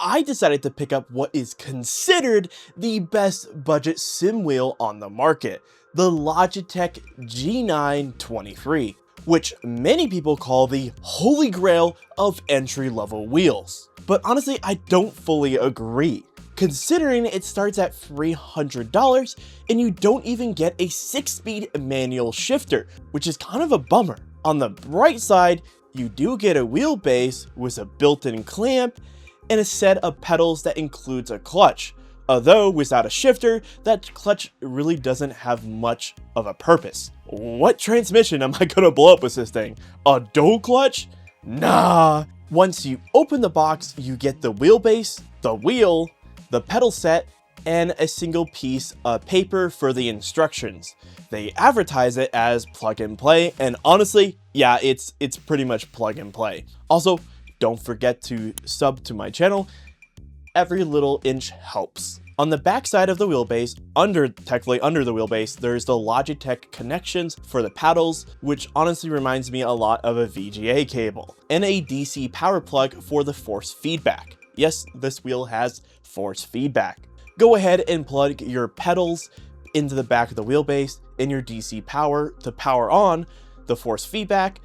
I decided to pick up what is considered the best budget sim wheel on the market, the Logitech G923, which many people call the holy grail of entry-level wheels. But honestly, I don't fully agree, considering it starts at $300 and you don't even get a 6-speed manual shifter, which is kind of a bummer. On the bright side, you do get a wheelbase with a built-in clamp and a set of pedals that includes a clutch. Although without a shifter, that clutch really doesn't have much of a purpose. What transmission am I gonna blow up with this thing? A dual clutch? Nah. Once you open the box, you get the wheelbase, the wheel, the pedal set, and a single piece of paper for the instructions. They advertise it as plug and play, and honestly, yeah, it's pretty much plug and play. Also, don't forget to sub to my channel. Every little inch helps. On the back side of the wheelbase, technically under the wheelbase, there's the Logitech connections for the paddles, which honestly reminds me a lot of a VGA cable, and a DC power plug for the force feedback. Yes, this wheel has force feedback. Go ahead and plug your pedals into the back of the wheelbase and your DC power to power on the force feedback.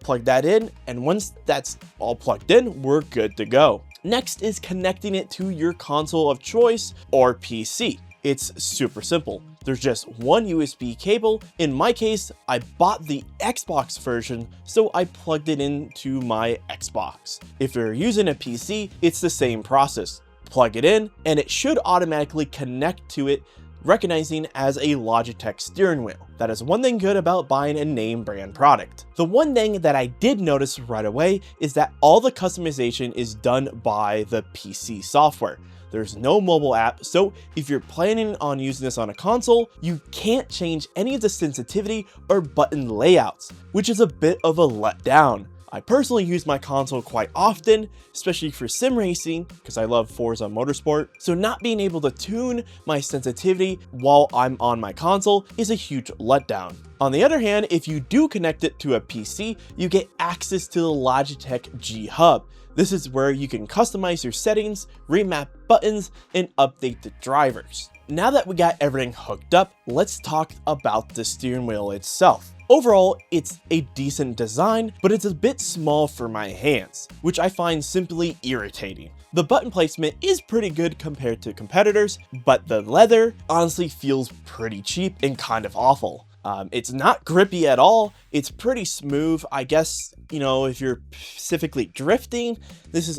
Plug that in, and once that's all plugged in, we're good to go. Next is connecting it to your console of choice or PC. It's super simple. There's just one USB cable. In my case, I bought the Xbox version, so I plugged it into my Xbox. If you're using a PC, it's the same process. Plug it in, and it should automatically connect to it, recognizing as a Logitech steering wheel. That is one thing good about buying a name brand product. The one thing that I did notice right away is that all the customization is done by the PC software. There's no mobile app, so if you're planning on using this on a console, you can't change any of the sensitivity or button layouts, which is a bit of a letdown. I personally use my console quite often, especially for sim racing, because I love Forza Motorsport, so not being able to tune my sensitivity while I'm on my console is a huge letdown. On the other hand, if you do connect it to a PC, you get access to the Logitech G Hub. This is where you can customize your settings, remap buttons, and update the drivers. Now that we got everything hooked up, let's talk about the steering wheel itself. Overall, it's a decent design, but it's a bit small for my hands, which I find simply irritating. The button placement is pretty good compared to competitors, but the leather honestly feels pretty cheap and kind of awful. It's not grippy at all. It's pretty smooth. I guess, you know, if you're specifically drifting,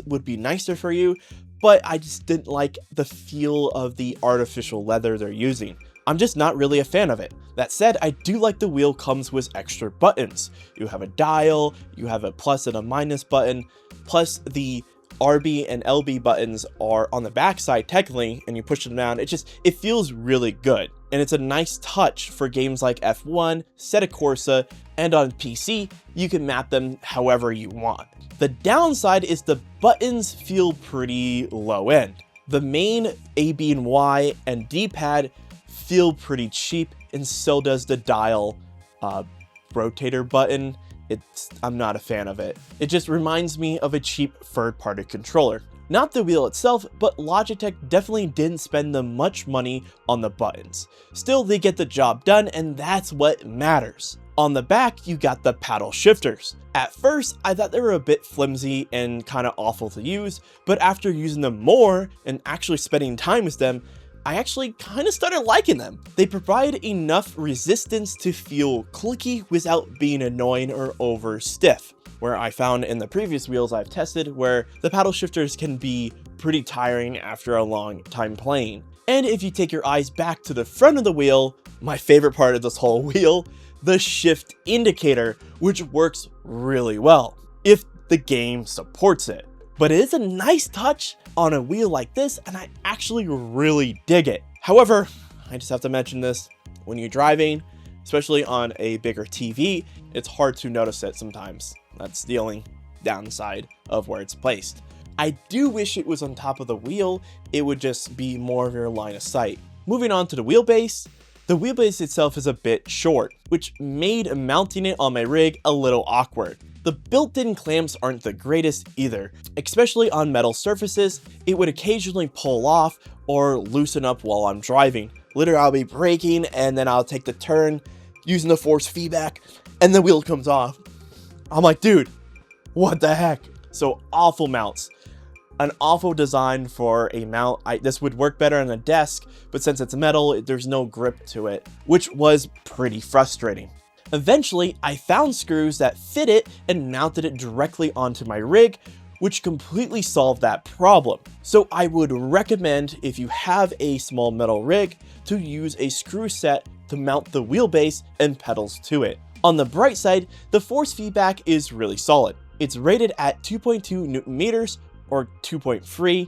would be nicer for you, but I just didn't like the feel of the artificial leather they're using. I'm just not really a fan of it. That said, I do like the wheel comes with extra buttons. You have a dial, you have a plus and a minus button, plus the RB and LB buttons are on the back side technically, and you push them down. It feels really good. And it's a nice touch for games like F1, Assetto Corsa, and on PC, you can map them however you want. The downside is the buttons feel pretty low end. The main A, B, and Y and D-pad feel pretty cheap, and so does the dial rotator button. I'm not a fan of it. It just reminds me of a cheap third-party controller. Not the wheel itself, but Logitech definitely didn't spend the much money on the buttons. Still, they get the job done, and that's what matters. On the back, you got the paddle shifters. At first, I thought they were a bit flimsy and kind of awful to use, but after using them more and actually spending time with them, I actually kind of started liking them. They provide enough resistance to feel clicky without being annoying or over stiff, where I found in the previous wheels I've tested where the paddle shifters can be pretty tiring after a long time playing. And if you take your eyes back to the front of the wheel, my favorite part of this whole wheel, the shift indicator, which works really well if the game supports it. But it is a nice touch on a wheel like this, and I actually really dig it. However, I just have to mention this, when you're driving, especially on a bigger TV, it's hard to notice it sometimes. That's the only downside of where it's placed. I do wish it was on top of the wheel. It would just be more of your line of sight. Moving on to the wheelbase. The wheelbase itself is a bit short, which made mounting it on my rig a little awkward. The The built-in clamps aren't the greatest either, especially on metal surfaces. It would occasionally pull off or loosen up while I'm driving. Literally, I'll be braking and then I'll take the turn using the force feedback and the wheel comes off. I'm like, dude, what the heck? So awful mounts. An awful design for a mount. This would work better on a desk, but since it's metal, there's no grip to it, which was pretty frustrating. Eventually, I found screws that fit it and mounted it directly onto my rig, which completely solved that problem. So I would recommend, if you have a small metal rig, to use a screw set to mount the wheelbase and pedals to it. On the bright side, the force feedback is really solid. It's rated at 2.2 Newton meters, or 2.3,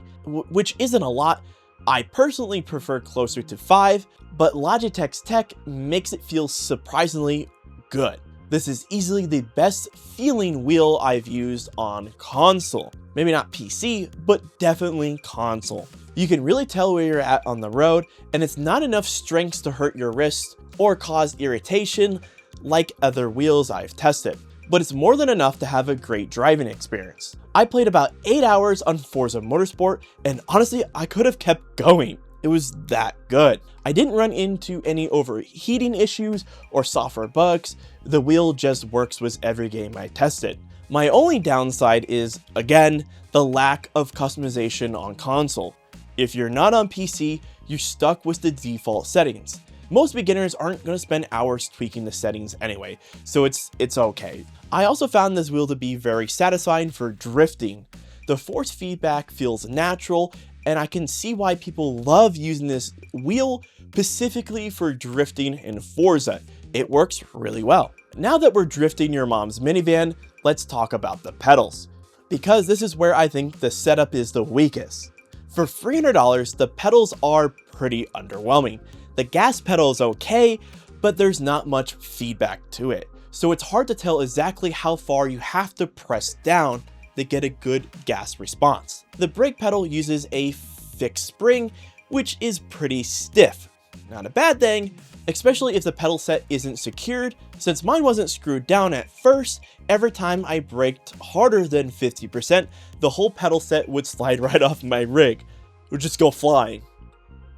which isn't a lot. I personally prefer closer to 5, but Logitech's tech makes it feel surprisingly good. This is easily the best feeling wheel I've used on console. Maybe not PC, but definitely console. You can really tell where you're at on the road, and it's not enough strength to hurt your wrist or cause irritation like other wheels I've tested, but it's more than enough to have a great driving experience. I played about 8 hours on Forza Motorsport, and honestly, I could have kept going. It was that good. I didn't run into any overheating issues or software bugs. The wheel just works with every game I tested. My only downside is, again, the lack of customization on console. If you're not on PC, you're stuck with the default settings. Most beginners aren't going to spend hours tweaking the settings anyway, so it's okay. I also found this wheel to be very satisfying for drifting. The force feedback feels natural, and I can see why people love using this wheel specifically for drifting in Forza. It works really well. Now that we're drifting your mom's minivan, let's talk about the pedals, because this is where I think the setup is the weakest. For $300, the pedals are pretty underwhelming. The gas pedal is okay, but there's not much feedback to it, so it's hard to tell exactly how far you have to press down to get a good gas response. The brake pedal uses a fixed spring, which is pretty stiff. Not a bad thing, especially if the pedal set isn't secured. Since mine wasn't screwed down at first, every time I braked harder than 50%, the whole pedal set would slide right off my rig. It would just go flying.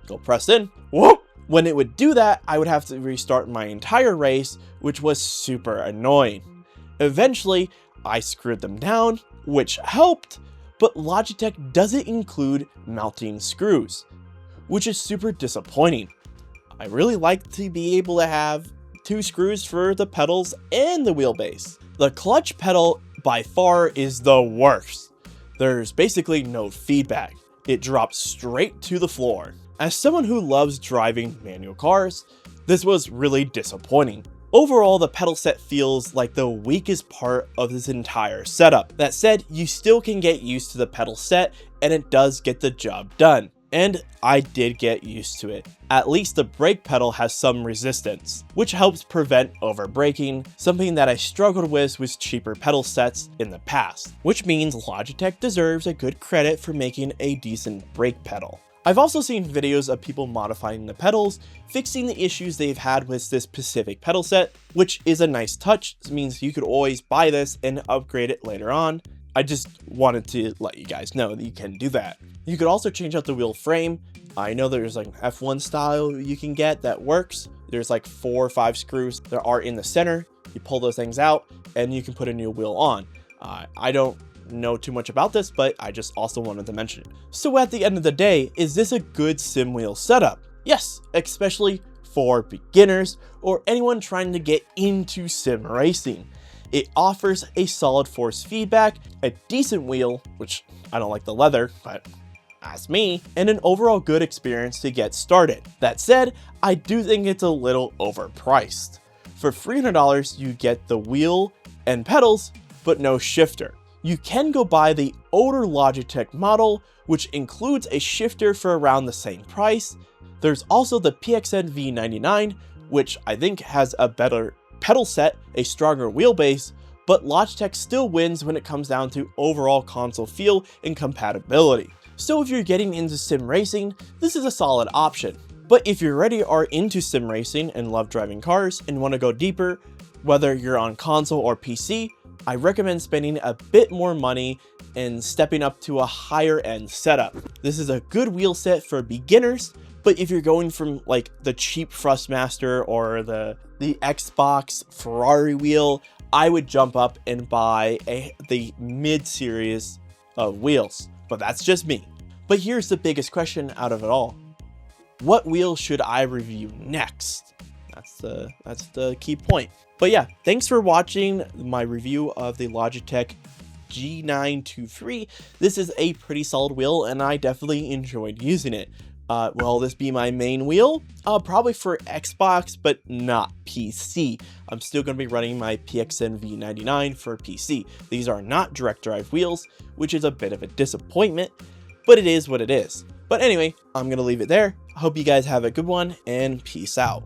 Go press in, whoop! When it would do that, I would have to restart my entire race, which was super annoying. Eventually, I screwed them down, which helped, but Logitech doesn't include mounting screws, which is super disappointing. I really like to be able to have 2 screws for the pedals and the wheelbase. The clutch pedal by far is the worst. There's basically no feedback. It drops straight to the floor. As someone who loves driving manual cars, this was really disappointing. Overall, the pedal set feels like the weakest part of this entire setup. That said, you still can get used to the pedal set, and it does get the job done. And I did get used to it. At least the brake pedal has some resistance, which helps prevent overbraking, something that I struggled with cheaper pedal sets in the past, which means Logitech deserves a good credit for making a decent brake pedal. I've also seen videos of people modifying the pedals, fixing the issues they've had with this specific pedal set, which is a nice touch. This means you could always buy this and upgrade it later on. I just wanted to let you guys know that you can do that. You could also change out the wheel frame. I know there's like an F1 style you can get that works. There's like 4 or 5 screws that are in the center. You pull those things out and you can put a new wheel on. I don't know too much about this, but I just also wanted to mention it. So at the end of the day, is this a good sim wheel setup? Yes, especially for beginners or anyone trying to get into sim racing. It offers a solid force feedback, a decent wheel, which I don't like the leather, but that's me, and an overall good experience to get started. That said, I do think it's a little overpriced. For $300, you get the wheel and pedals, but no shifter. You can go buy the older Logitech model, which includes a shifter for around the same price. There's also the PXN V99, which I think has a better pedal set, a stronger wheelbase, but Logitech still wins when it comes down to overall console feel and compatibility. So if you're getting into sim racing, this is a solid option. But if you already are into sim racing and love driving cars and want to go deeper, whether you're on console or PC, I recommend spending a bit more money and stepping up to a higher end setup. This is a good wheel set for beginners, but if you're going from like the cheap Thrustmaster or the Xbox Ferrari wheel, I would jump up and buy the mid-series of wheels. But that's just me. But here's the biggest question out of it all. What wheel should I review next? That's the key point. But yeah, thanks for watching my review of the Logitech G923. This is a pretty solid wheel and I definitely enjoyed using it. Will this be my main wheel? Probably for Xbox, but not PC. I'm still going to be running my PXN V99 for PC. These are not direct drive wheels, which is a bit of a disappointment, but it is what it is. But anyway, I'm going to leave it there. I hope you guys have a good one and peace out.